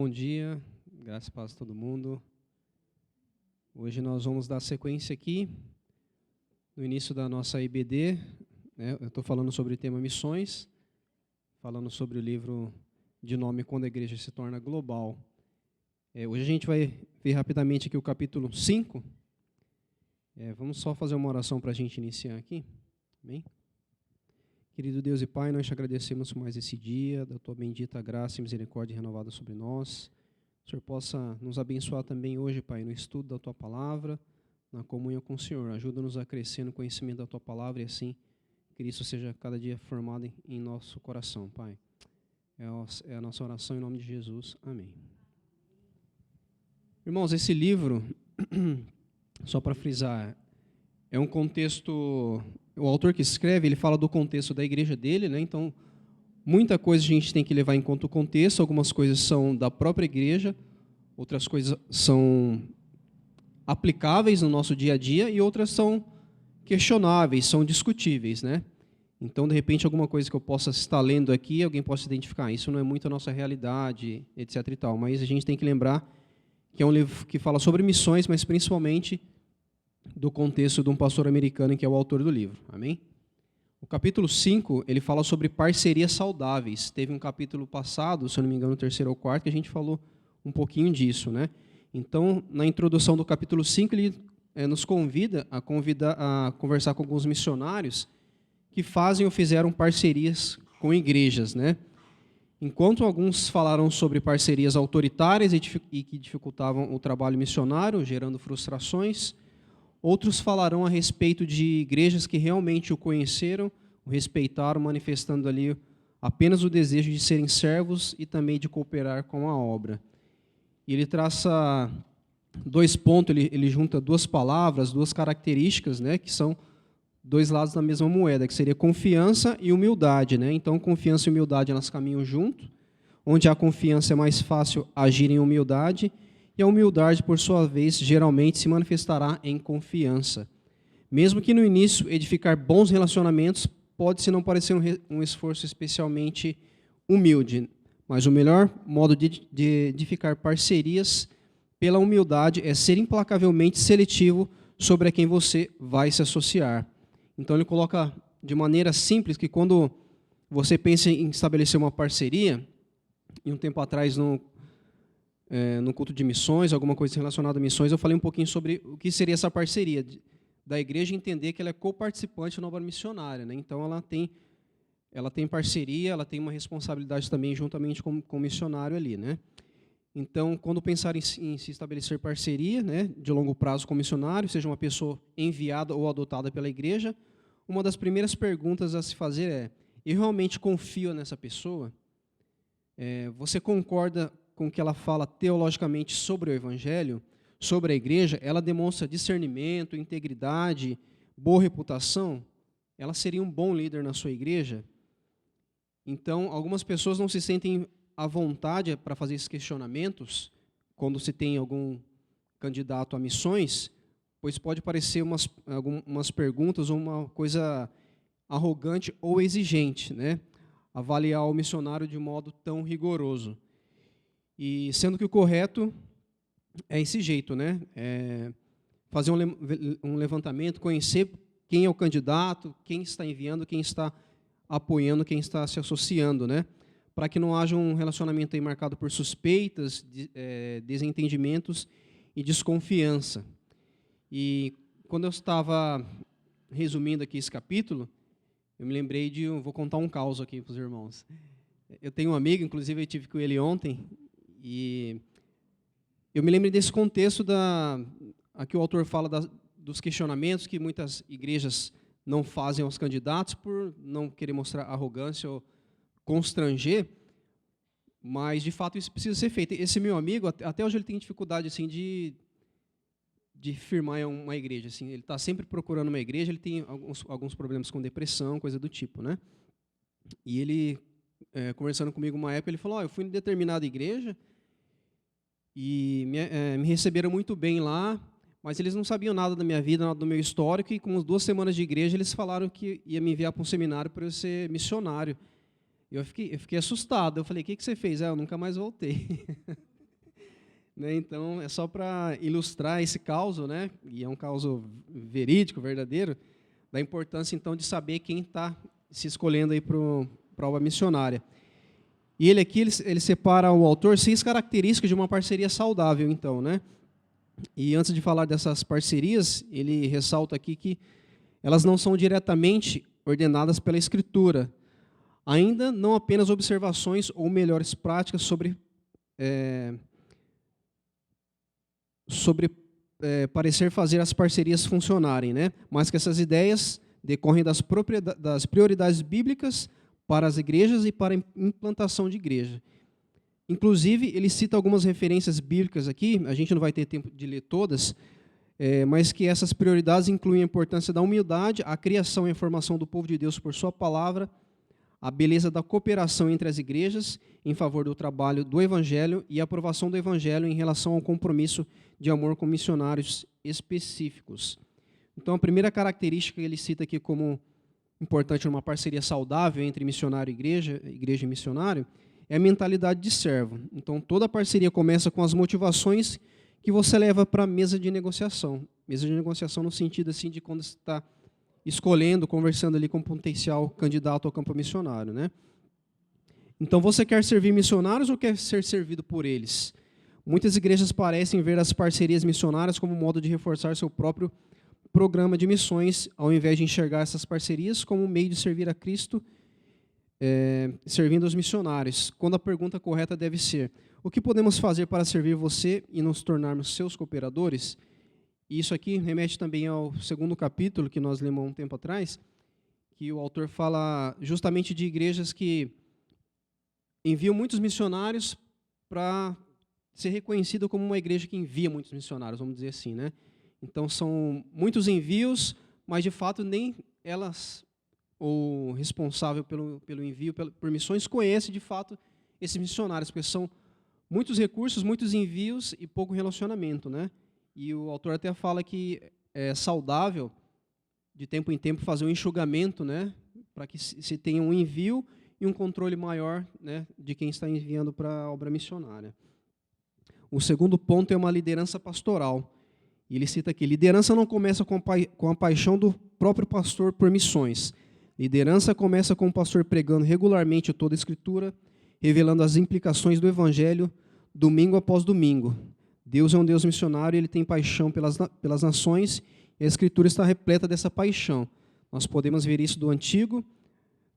Bom dia, graças e paz a todo mundo. Hoje nós vamos dar sequência aqui, no início da nossa IBD, né? Eu estou falando sobre o tema missões, falando sobre o livro de nome Quando a Igreja se torna Global. Hoje a gente vai ver rapidamente aqui o capítulo 5. Vamos só fazer uma oração para a gente iniciar aqui. Amém? Querido Deus e Pai, nós te agradecemos por mais esse dia, da tua bendita graça e misericórdia renovada sobre nós. O Senhor possa nos abençoar também hoje, Pai, no estudo da tua palavra, na comunhão com o Senhor. Ajuda-nos a crescer no conhecimento da tua palavra e assim Cristo seja cada dia formado em nosso coração, Pai. É a nossa oração em nome de Jesus. Amém. Irmãos, esse livro, só para frisar, é um contexto. O autor que escreve, ele fala do contexto da igreja dele, né? Então, muita coisa a gente tem que levar em conta o contexto. Algumas coisas são da própria igreja, outras coisas são aplicáveis no nosso dia a dia e outras são questionáveis, são discutíveis, né? Então, de repente, alguma coisa que eu possa estar lendo aqui, alguém possa identificar, isso não é muito a nossa realidade, etc. e tal. Mas a gente tem que lembrar que é um livro que fala sobre missões, mas principalmente do contexto de um pastor americano que é o autor do livro. Amém? O capítulo 5, ele fala sobre parcerias saudáveis. Teve um capítulo passado, se eu não me engano, o 3º ou 4º, que a gente falou um pouquinho disso, né? Então, na introdução do capítulo 5, ele nos convida a conversar com alguns missionários que fazem ou fizeram parcerias com igrejas, né? Enquanto alguns falaram sobre parcerias autoritárias e que dificultavam o trabalho missionário, gerando frustrações, outros falarão a respeito de igrejas que realmente o conheceram, o respeitaram, manifestando ali apenas o desejo de serem servos e também de cooperar com a obra. E ele traça dois pontos, ele junta duas palavras, duas características, né, que são dois lados da mesma moeda, que seria confiança e humildade, né? Então, confiança e humildade, elas caminham junto. Onde há confiança é mais fácil agir em humildade, e a humildade, por sua vez, geralmente se manifestará em confiança. Mesmo que no início edificar bons relacionamentos pode-se não parecer um esforço especialmente humilde, mas o melhor modo de edificar parcerias pela humildade é ser implacavelmente seletivo sobre a quem você vai se associar. Então ele coloca de maneira simples que quando você pensa em estabelecer uma parceria, e um tempo atrás no culto de missões, alguma coisa relacionada a missões, eu falei um pouquinho sobre o que seria essa parceria, da igreja entender que ela é coparticipante na obra missionária, né? Então ela tem parceria, ela tem uma responsabilidade também juntamente com o missionário ali, né? Então, quando pensar em se estabelecer parceria, né, de longo prazo com o missionário, seja uma pessoa enviada ou adotada pela igreja, uma das primeiras perguntas a se fazer é: eu realmente confio nessa pessoa? Você concorda com o que ela fala teologicamente sobre o evangelho, sobre a igreja? Ela demonstra discernimento, integridade, boa reputação? Ela seria um bom líder na sua igreja? Então, algumas pessoas não se sentem à vontade para fazer esses questionamentos quando se tem algum candidato a missões, pois pode parecer algumas perguntas ou uma coisa arrogante ou exigente, né? Avaliar o missionário de modo tão rigoroso. E sendo que o correto é esse jeito, né? Fazer um levantamento, conhecer quem é o candidato, quem está enviando, quem está apoiando, quem está se associando, né? Para que não haja um relacionamento aí marcado por suspeitas, desentendimentos e desconfiança. E quando eu estava resumindo aqui esse capítulo, eu me lembrei vou contar um caos aqui para os irmãos. Eu tenho um amigo, inclusive eu tive com ele ontem, e eu me lembrei desse contexto aqui o autor fala dos questionamentos que muitas igrejas não fazem aos candidatos por não querer mostrar arrogância ou constranger, mas de fato isso precisa ser feito. Esse meu amigo, até hoje ele tem dificuldade assim de firmar em uma igreja, assim, ele está sempre procurando uma igreja, ele tem alguns problemas com depressão, coisa do tipo, né? E ele, conversando comigo uma época, ele falou: eu fui em determinada igreja e me receberam muito bem lá, mas eles não sabiam nada da minha vida, nada do meu histórico, e com 2 semanas de igreja eles falaram que ia me enviar para um seminário para eu ser missionário. Eu fiquei assustado. Eu falei: o que você fez? Eu nunca mais voltei. né? Então, é só para ilustrar esse caso, né? E é um caso verídico, verdadeiro, da importância, então, de saber quem está se escolhendo aí para a obra missionária. E ele aqui, ele separa o autor 6 características de uma parceria saudável, então, né? E antes de falar dessas parcerias, ele ressalta aqui que elas não são diretamente ordenadas pela Escritura, ainda não apenas observações ou melhores práticas sobre parecer fazer as parcerias funcionarem, né? Mas que essas ideias decorrem das prioridades bíblicas para as igrejas e para a implantação de igreja. Inclusive, ele cita algumas referências bíblicas aqui, a gente não vai ter tempo de ler todas, mas que essas prioridades incluem a importância da humildade, a criação e a formação do povo de Deus por sua palavra, a beleza da cooperação entre as igrejas em favor do trabalho do Evangelho e a aprovação do Evangelho em relação ao compromisso de amor com missionários específicos. Então, a primeira característica que ele cita aqui como importante numa parceria saudável entre missionário e igreja e missionário, é a mentalidade de servo. Então, toda parceria começa com as motivações que você leva para a mesa de negociação. Mesa de negociação no sentido assim de quando você está escolhendo, conversando ali com um potencial candidato ao campo missionário, né? Então, você quer servir missionários ou quer ser servido por eles? Muitas igrejas parecem ver as parcerias missionárias como um modo de reforçar seu próprio programa de missões, ao invés de enxergar essas parcerias como um meio de servir a Cristo, servindo os missionários. Quando a pergunta correta deve ser: o que podemos fazer para servir você e nos tornarmos seus cooperadores? E isso aqui remete também ao segundo capítulo que nós lemos há um tempo atrás, que o autor fala justamente de igrejas que enviam muitos missionários para ser reconhecida como uma igreja que envia muitos missionários, vamos dizer assim, né? Então, são muitos envios, mas, de fato, nem elas, o responsável pelo envio, por missões, conhece, de fato, esses missionários, porque são muitos recursos, muitos envios e pouco relacionamento, né? E o autor até fala que é saudável, de tempo em tempo, fazer um enxugamento, né? Para que se tenha um envio e um controle maior, né, de quem está enviando para a obra missionária. O segundo ponto é uma liderança pastoral. E ele cita aqui: liderança não começa com a paixão do próprio pastor por missões. Liderança começa com o pastor pregando regularmente toda a Escritura, revelando as implicações do Evangelho, domingo após domingo. Deus é um Deus missionário, ele tem paixão pelas nações, e a Escritura está repleta dessa paixão. Nós podemos ver isso do Antigo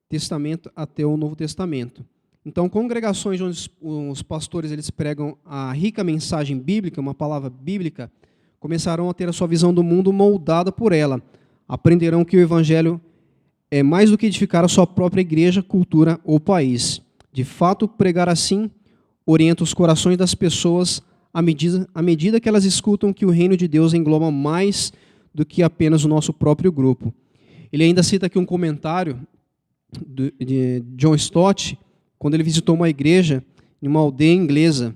Testamento até o Novo Testamento. Então, congregações onde os pastores eles pregam a rica mensagem bíblica, uma palavra bíblica, começarão a ter a sua visão do mundo moldada por ela. Aprenderão que o Evangelho é mais do que edificar a sua própria igreja, cultura ou país. De fato, pregar assim orienta os corações das pessoas à medida que elas escutam que o reino de Deus engloba mais do que apenas o nosso próprio grupo. Ele ainda cita aqui um comentário de John Stott, quando ele visitou uma igreja em uma aldeia inglesa.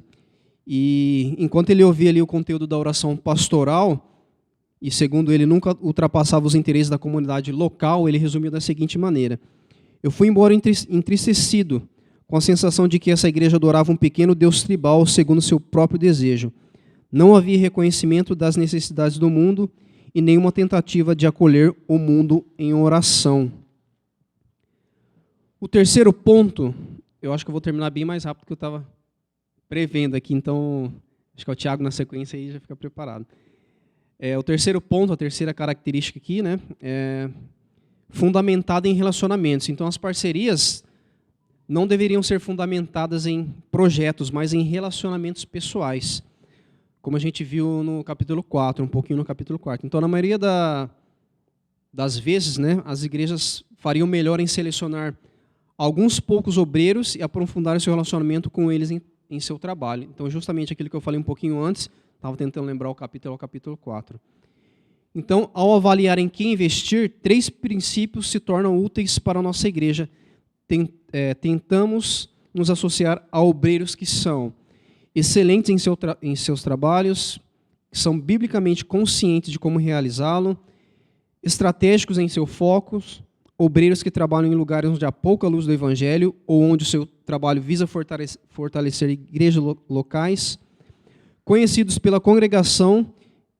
E enquanto ele ouvia ali o conteúdo da oração pastoral, e segundo ele nunca ultrapassava os interesses da comunidade local, ele resumiu da seguinte maneira: eu fui embora entristecido, com a sensação de que essa igreja adorava um pequeno deus tribal segundo seu próprio desejo. Não havia reconhecimento das necessidades do mundo e nenhuma tentativa de acolher o mundo em oração. O terceiro ponto, eu acho que eu vou terminar bem mais rápido do que eu estava prevendo aqui, então acho que é o Tiago na sequência aí já fica preparado. O terceiro ponto, a terceira característica aqui, né, é fundamentada em relacionamentos. Então, as parcerias não deveriam ser fundamentadas em projetos, mas em relacionamentos pessoais, como a gente viu no capítulo 4, um pouquinho no capítulo 4. Então, na maioria das vezes, né, as igrejas fariam melhor em selecionar alguns poucos obreiros e aprofundar o seu relacionamento com eles em seu trabalho. Então, justamente aquilo que eu falei um pouquinho antes, estava tentando lembrar o capítulo 4. Então, ao avaliar em quem investir, 3 princípios se tornam úteis para a nossa igreja. Tentamos nos associar a obreiros que são excelentes em seus trabalhos, que são biblicamente conscientes de como realizá-lo, estratégicos em seus focos, obreiros que trabalham em lugares onde há pouca luz do Evangelho ou onde o seu trabalho visa fortalecer igrejas locais, conhecidos pela congregação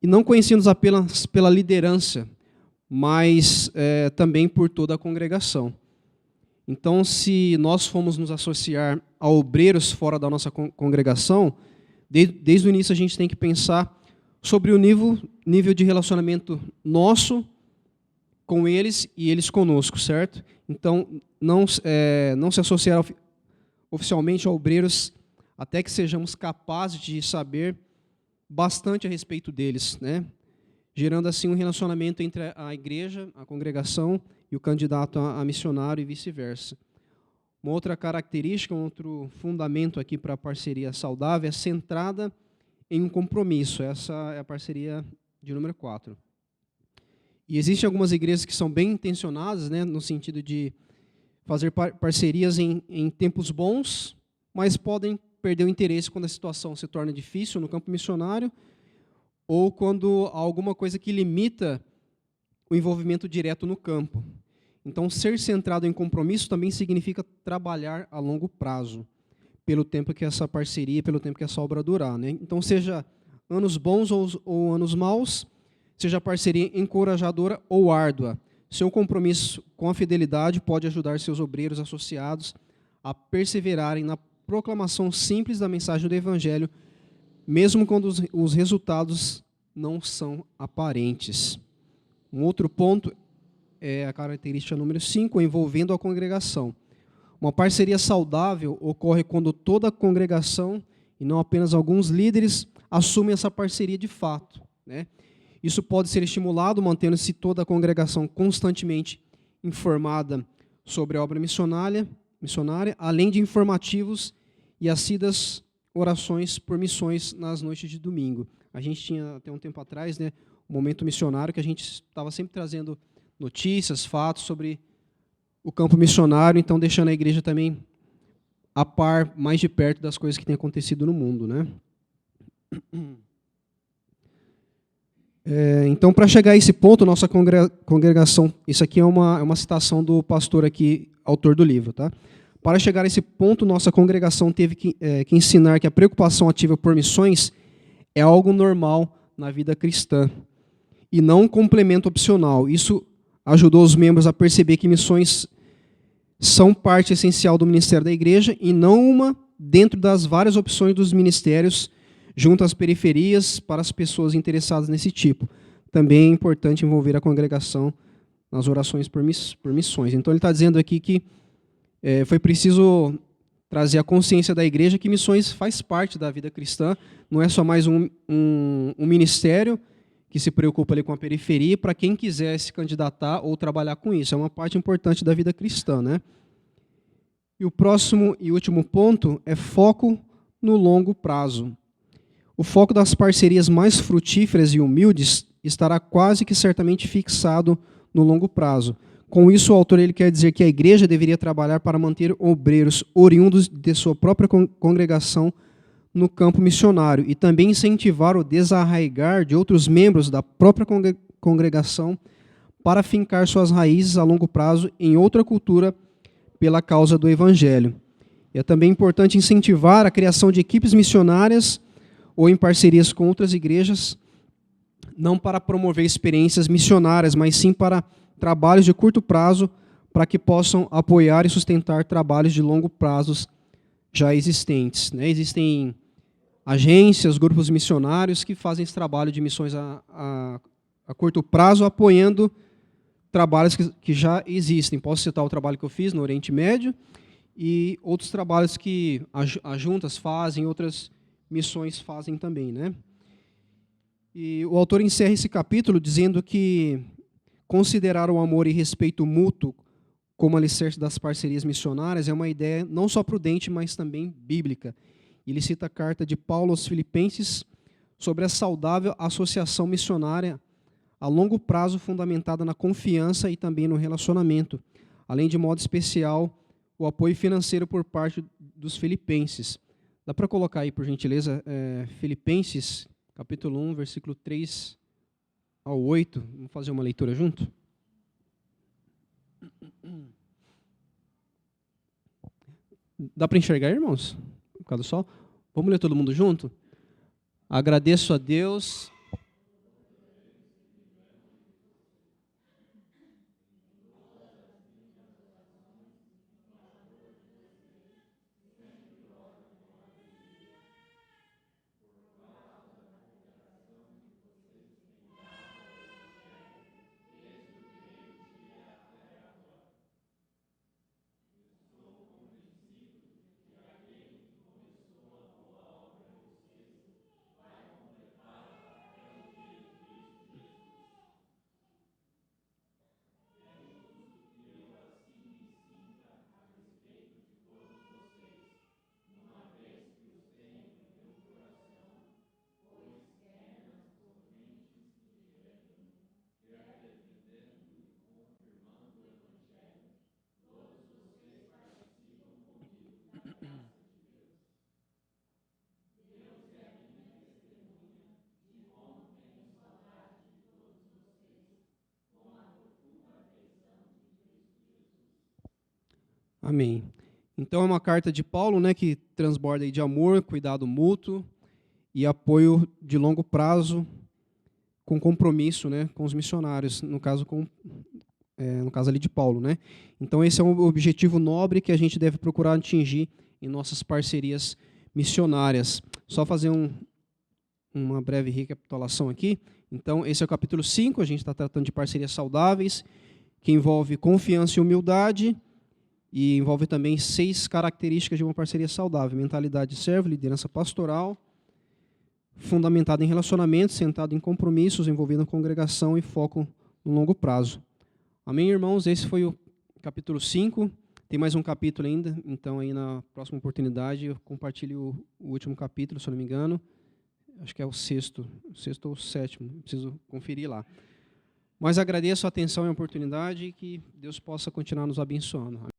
e não conhecidos apenas pela liderança, mas também por toda a congregação. Então, se nós formos nos associar a obreiros fora da nossa congregação, desde o início a gente tem que pensar sobre o nível de relacionamento nosso com eles e eles conosco, certo? Então, não se associar oficialmente a obreiros até que sejamos capazes de saber bastante a respeito deles, né? Gerando assim um relacionamento entre a igreja, a congregação e o candidato a missionário e vice-versa. Uma outra característica, um outro fundamento aqui para a parceria saudável é centrada em um compromisso. Essa é a parceria de número 4. E existem algumas igrejas que são bem intencionadas, né, no sentido de fazer parcerias em tempos bons, mas podem perder o interesse quando a situação se torna difícil no campo missionário ou quando há alguma coisa que limita o envolvimento direto no campo. Então, ser centrado em compromisso também significa trabalhar a longo prazo, pelo tempo que essa parceria, pelo tempo que essa obra durar, né? Então, seja anos bons ou anos maus, seja parceria encorajadora ou árdua, seu compromisso com a fidelidade pode ajudar seus obreiros associados a perseverarem na proclamação simples da mensagem do Evangelho, mesmo quando os resultados não são aparentes. Um outro ponto é a característica número 5, envolvendo a congregação. Uma parceria saudável ocorre quando toda a congregação, e não apenas alguns líderes, assumem essa parceria de fato, né? Isso pode ser estimulado mantendo-se toda a congregação constantemente informada sobre a obra missionária, além de informativos e assíduas orações por missões nas noites de domingo. A gente tinha, até um tempo atrás, né, um momento missionário que a gente estava sempre trazendo notícias, fatos sobre o campo missionário, então deixando a igreja também a par, mais de perto das coisas que têm acontecido no mundo, né? Então, para chegar a esse ponto, nossa congregação, isso aqui é uma citação do pastor aqui, autor do livro, tá? Para chegar a esse ponto, nossa congregação teve que ensinar que a preocupação ativa por missões é algo normal na vida cristã e não um complemento opcional. Isso ajudou os membros a perceber que missões são parte essencial do ministério da igreja e não uma dentro das várias opções dos ministérios junto às periferias para as pessoas interessadas nesse tipo. Também é importante envolver a congregação nas orações por missões. Então, ele está dizendo aqui que foi preciso trazer a consciência da igreja que missões faz parte da vida cristã, não é só mais um ministério que se preocupa ali com a periferia para quem quiser se candidatar ou trabalhar com isso. É uma parte importante da vida cristã, né? E o próximo e último ponto é foco no longo prazo. O foco das parcerias mais frutíferas e humildes estará quase que certamente fixado no longo prazo. Com isso, o autor ele quer dizer que a igreja deveria trabalhar para manter obreiros oriundos de sua própria congregação no campo missionário e também incentivar o desarraigar de outros membros da própria congregação para fincar suas raízes a longo prazo em outra cultura pela causa do Evangelho. E é também importante incentivar a criação de equipes missionárias ou em parcerias com outras igrejas, não para promover experiências missionárias, mas sim para trabalhos de curto prazo, para que possam apoiar e sustentar trabalhos de longo prazo já existentes, né? Existem agências, grupos missionários que fazem esse trabalho de missões a curto prazo, apoiando trabalhos que já existem. Posso citar o trabalho que eu fiz no Oriente Médio e outros trabalhos que as juntas fazem, outras missões fazem também, né? E o autor encerra esse capítulo dizendo que considerar o amor e respeito mútuo como alicerce das parcerias missionárias é uma ideia não só prudente, mas também bíblica. Ele cita a carta de Paulo aos Filipenses sobre a saudável associação missionária a longo prazo fundamentada na confiança e também no relacionamento, além de modo especial o apoio financeiro por parte dos filipenses. Dá para colocar aí, por gentileza, Filipenses, capítulo 1, versículo 3 ao 8. Vamos fazer uma leitura junto? Dá para enxergar, irmãos? Por causa do sol? Vamos ler todo mundo junto? Agradeço a Deus. Amém. Então é uma carta de Paulo, né, que transborda aí de amor, cuidado mútuo e apoio de longo prazo com compromisso, né, com os missionários, no caso ali de Paulo, né? Então esse é um objetivo nobre que a gente deve procurar atingir em nossas parcerias missionárias. Só fazer uma breve recapitulação aqui. Então esse é o capítulo 5, a gente está tratando de parcerias saudáveis, que envolve confiança e humildade, e envolve também 6 características de uma parceria saudável: mentalidade de servo, liderança pastoral, fundamentada em relacionamentos, centrado em compromissos, envolvendo a congregação e foco no longo prazo. Amém, irmãos? Esse foi o capítulo 5. Tem mais um capítulo ainda, então aí na próxima oportunidade eu compartilho o último capítulo, se eu não me engano. Acho que é o sexto ou o sétimo, preciso conferir lá. Mas agradeço a atenção e a oportunidade e que Deus possa continuar nos abençoando.